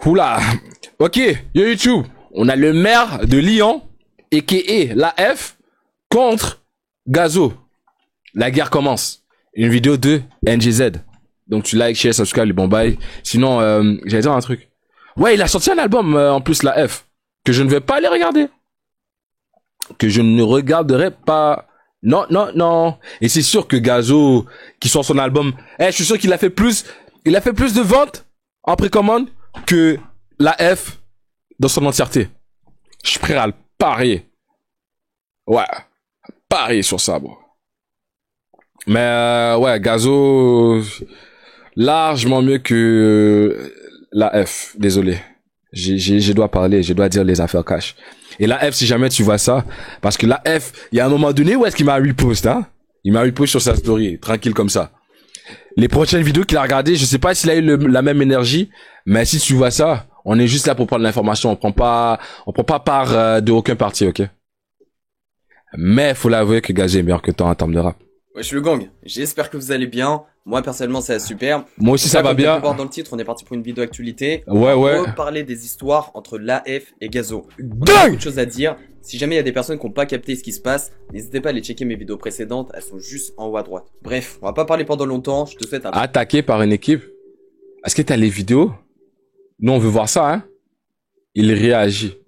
Oula. Ok, yo YouTube. On a le maire de Lyon, a.k.a. la F, contre Gazo. La guerre commence. Une vidéo de NGZ. Donc tu likes, share, subscribe, les bons bails. Sinon, j'allais dire un truc. Ouais, il a sorti un album, en plus, la F, que je ne vais pas aller regarder. Que je ne regarderai pas. Non, non, non. Et c'est sûr que Gazo, qui sort son album, je suis sûr qu'il a fait plus de ventes en précommande que la F dans son entièreté. Je suis prêt à le parier. Ouais. Parier sur ça, bro. Mais, ouais, Gazo, largement mieux que la F. Désolé. Je dois parler, je dois dire les affaires cash. Et la F, si jamais tu vois ça, parce que la F, il y a un moment donné où est-ce qu'il m'a repost, hein? Il m'a repost sur sa story, tranquille comme ça. Les prochaines vidéos qu'il a regardées, je sais pas s'il a eu la même énergie, mais si tu vois ça, on est juste là pour prendre l'information, on prend pas part de aucun parti, ok? Mais faut l'avouer que Gazo est meilleur que toi en termes de rap. Ouais, je suis le gang. J'espère que vous allez bien. Moi, personnellement, ça va super. Moi aussi, ça va bien. Comme voir dans le titre, on est parti pour une vidéo actualité. Ouais. On va parler des histoires entre l'AF et Gazo. On a beaucoup de choses à dire. Si jamais il y a des personnes qui n'ont pas capté ce qui se passe, n'hésitez pas à aller checker mes vidéos précédentes. Elles sont juste en haut à droite. Bref, on va pas parler pendant longtemps. Je te souhaite un... Attaqué par une équipe. Est-ce que t'as les vidéos? Nous, on veut voir ça, hein. Il réagit.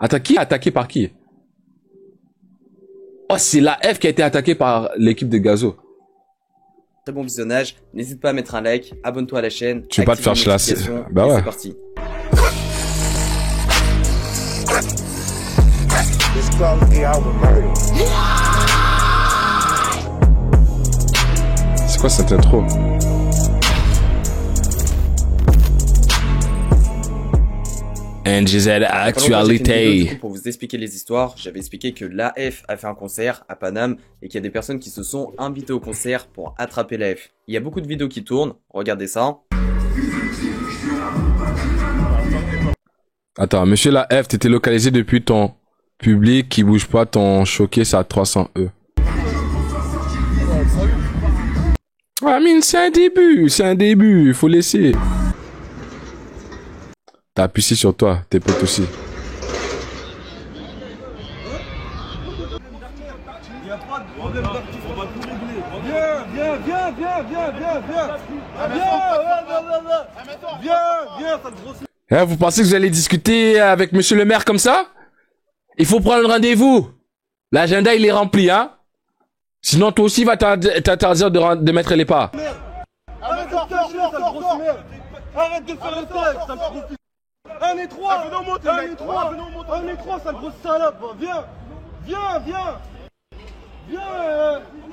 Attaqué par qui? Oh, c'est la F qui a été attaquée par l'équipe de Gazo. Très bon visionnage. N'hésite pas à mettre un like, abonne-toi à la chaîne. Tu veux pas te faire chlasser. Bah ouais. C'est parti. C'est quoi cette intro? NGZ Actualité. Pour vous expliquer les histoires, j'avais expliqué que l'AF a fait un concert à Paname et qu'il y a des personnes qui se sont invitées au concert pour attraper l'AF. Il y a beaucoup de vidéos qui tournent, regardez ça. Attends, monsieur la F, t'étais localisé depuis ton public qui bouge pas, ton showcase à 300 E. Ah, mine, c'est un début, faut laisser. T'as appuyé sur toi, tes potes aussi. Viens, vous pensez que vous allez discuter avec monsieur le maire comme ça? Il faut prendre rendez-vous. L'agenda, il est rempli, hein? Sinon, toi aussi, va t'interdire de mettre les pas. Arrête de faire le texte. Un et trois, sale grosse salope. Viens,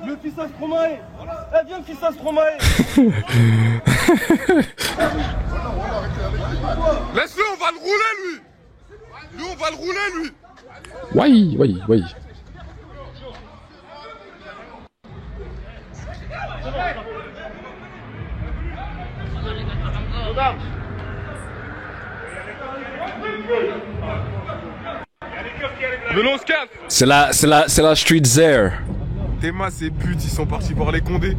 le fils à Stromae. Viens, le fils à Stromae. Laisse-le, on va le rouler, lui. Nous, on va le rouler, lui. Oui. C'est la street there. Théma, ces putes, ils sont partis voir les Condés.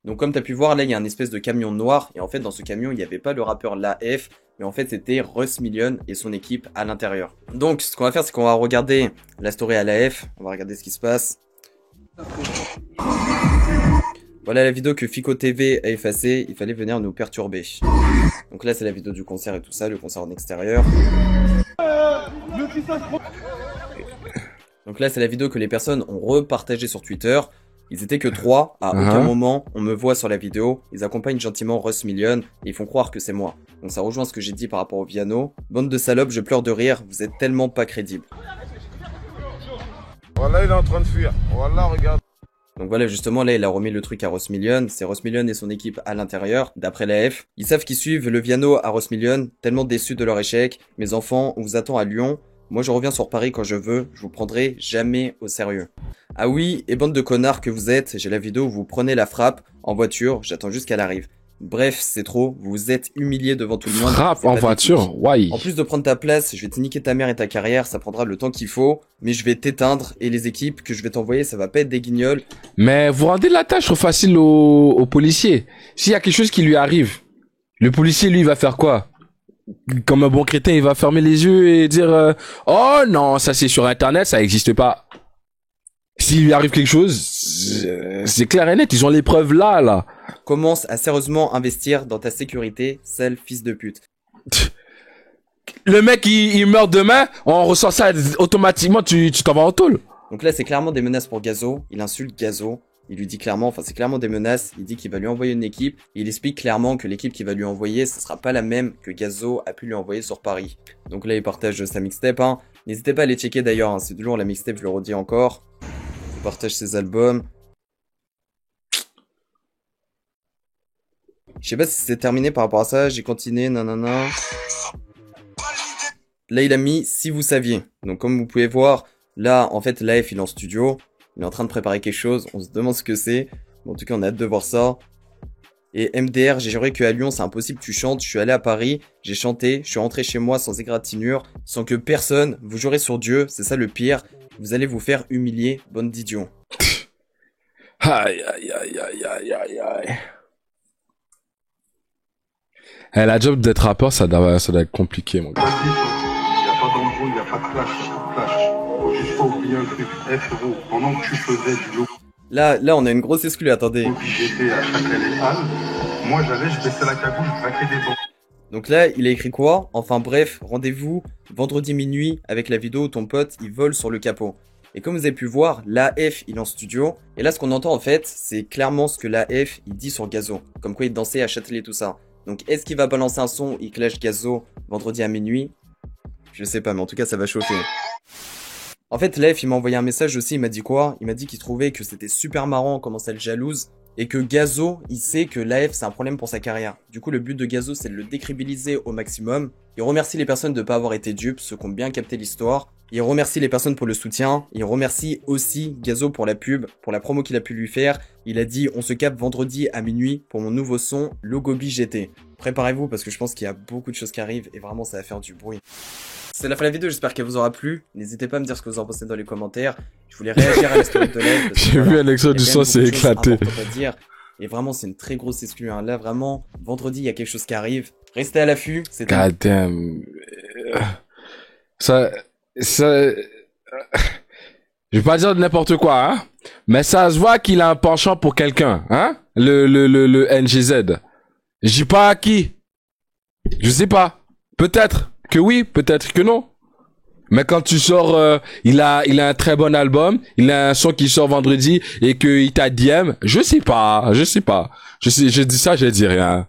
Donc comme tu as pu voir, là il y a un espèce de camion noir et en fait dans ce camion il n'y avait pas le rappeur l'AF mais en fait c'était Russ Million et son équipe à l'intérieur. Donc ce qu'on va faire c'est qu'on va regarder la story à l'AF, on va regarder ce qui se passe. Voilà la vidéo que Fico TV a effacée, il fallait venir nous perturber. Donc là c'est la vidéo du concert et tout ça, le concert en extérieur. Donc là c'est la vidéo que les personnes ont repartagée sur Twitter. Ils étaient que 3, à aucun moment on me voit sur la vidéo, ils accompagnent gentiment Russ Million et ils font croire que c'est moi. Donc ça rejoint ce que j'ai dit par rapport au Viano. Bande de salopes, je pleure de rire, vous êtes tellement pas crédibles. Voilà, il est en train de fuir. Voilà, regarde. Donc voilà, justement, là, il a remis le truc à Russ Million. C'est Russ Million et son équipe à l'intérieur, d'après la F. Ils savent qu'ils suivent le Viano à Russ Million, tellement déçus de leur échec. Mes enfants, on vous attend à Lyon. Moi, je reviens sur Paris quand je veux. Je vous prendrai jamais au sérieux. Ah oui, et bande de connards que vous êtes, j'ai la vidéo où vous prenez la frappe en voiture. J'attends juste qu'elle arrive. Bref, c'est trop. Vous vous êtes humilié devant tout le monde. Frappe en voiture, ouais. En plus de prendre ta place, je vais te niquer ta mère et ta carrière. Ça prendra le temps qu'il faut. Mais je vais t'éteindre. Et les équipes que je vais t'envoyer, ça va pas être des guignols. Mais vous rendez la tâche trop facile aux policiers. S'il y a quelque chose qui lui arrive, Le policier, lui, il va faire quoi? Comme un bon crétin, il va fermer les yeux et dire oh non, ça c'est sur internet, ça existe pas. S'il lui arrive quelque chose, c'est clair et net, ils ont les preuves là. Commence à sérieusement investir dans ta sécurité, sale fils de pute. Le mec il meurt demain, on ressent ça automatiquement, tu t'en vas en tôle. Donc là, c'est clairement des menaces pour Gazo. Il insulte Gazo. Il lui dit clairement, enfin c'est clairement des menaces. Il dit qu'il va lui envoyer une équipe. Et il explique clairement que l'équipe qu'il va lui envoyer, ce sera pas la même que Gazo a pu lui envoyer sur Paris. Donc là, il partage sa mixtape. Hein. N'hésitez pas à aller checker d'ailleurs. Hein. C'est du lourd la mixtape, je le redis encore. Il partage ses albums. Je sais pas si c'est terminé par rapport à ça. J'ai continué, nanana. Là, il a mis si vous saviez. Donc comme vous pouvez voir, là, en fait, l'AF il est en studio. Il est en train de préparer quelque chose. On se demande ce que c'est. Bon, en tout cas, on a hâte de voir ça. Et MDR, j'ai juré qu'à Lyon, c'est impossible que tu chantes. Je suis allé à Paris, j'ai chanté, je suis rentré chez moi sans égratignure, sans que personne, vous jurez sur Dieu, c'est ça le pire. Vous allez vous faire humilier, bande d'idiots. Aïe, aïe, aïe, aïe, aïe, aïe, aïe. Eh, la job d'être rappeur, ça doit être compliqué, mon gars. Il n'y a pas d'embrouille, il n'y a pas de clash, faut juste pas oublier un truc. Eh frérot, pendant que tu faisais du logo Là, on a une grosse exclue, attendez. j'étais à Châtelet les Halles, moi j'allais, je baissais la cagoule, je braquais des bancs. Donc là, il a écrit quoi? Enfin bref, rendez-vous vendredi minuit avec la vidéo où ton pote, il vole sur le capot. Et comme vous avez pu voir, l'AF, il est en studio. Et là, ce qu'on entend en fait, c'est clairement ce que l'AF, il dit sur Gazo. Comme quoi il dansait à Châtelet, tout ça. Donc est-ce qu'il va balancer un son, il clash Gazo vendredi à minuit? Je sais pas, mais en tout cas, ça va chauffer. En fait, l'AF, il m'a envoyé un message aussi, il m'a dit quoi? Il m'a dit qu'il trouvait que c'était super marrant comment ça le jalouse. Et que Gazo, il sait que l'AF, c'est un problème pour sa carrière. Du coup, le but de Gazo, c'est de le décrédibiliser au maximum. Il remercie les personnes de ne pas avoir été dupes, ceux qui ont bien capté l'histoire. Il remercie les personnes pour le soutien. Il remercie aussi Gazo pour la pub, pour la promo qu'il a pu lui faire. Il a dit, on se capte vendredi à minuit pour mon nouveau son, Logobi GT. Préparez-vous parce que je pense qu'il y a beaucoup de choses qui arrivent et vraiment ça va faire du bruit. C'est la fin de la vidéo, j'espère qu'elle vous aura plu. N'hésitez pas à me dire ce que vous en pensez dans les commentaires. Je voulais réagir à la story de live. J'ai vu Alexandre du son s'est éclaté. Et vraiment, c'est une très grosse exclue. Hein. Là, vraiment, vendredi, il y a quelque chose qui arrive. Restez à l'affût. C'est God damn. Ça, je vais pas dire n'importe quoi, hein. Mais ça se voit qu'il a un penchant pour quelqu'un, hein. Le NGZ. Je dis pas à qui. Je sais pas. Peut-être que oui, peut-être que non. Mais quand tu sors, il a un très bon album, il a un son qui sort vendredi et qu'il t'a DM, je sais pas. Je dis ça, je dis rien.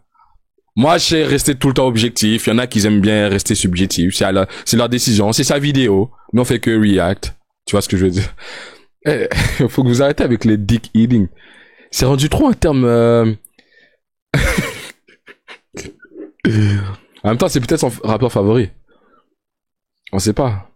Moi, je sais rester tout le temps objectif. Il y en a qui aiment bien rester subjectif. C'est leur décision, c'est sa vidéo. Nous, on fait que react. Tu vois ce que je veux dire? Eh, faut que vous arrêtez avec les dick eating. C'est rendu trop un terme, En même temps, c'est peut-être son rappeur favori. On sait pas.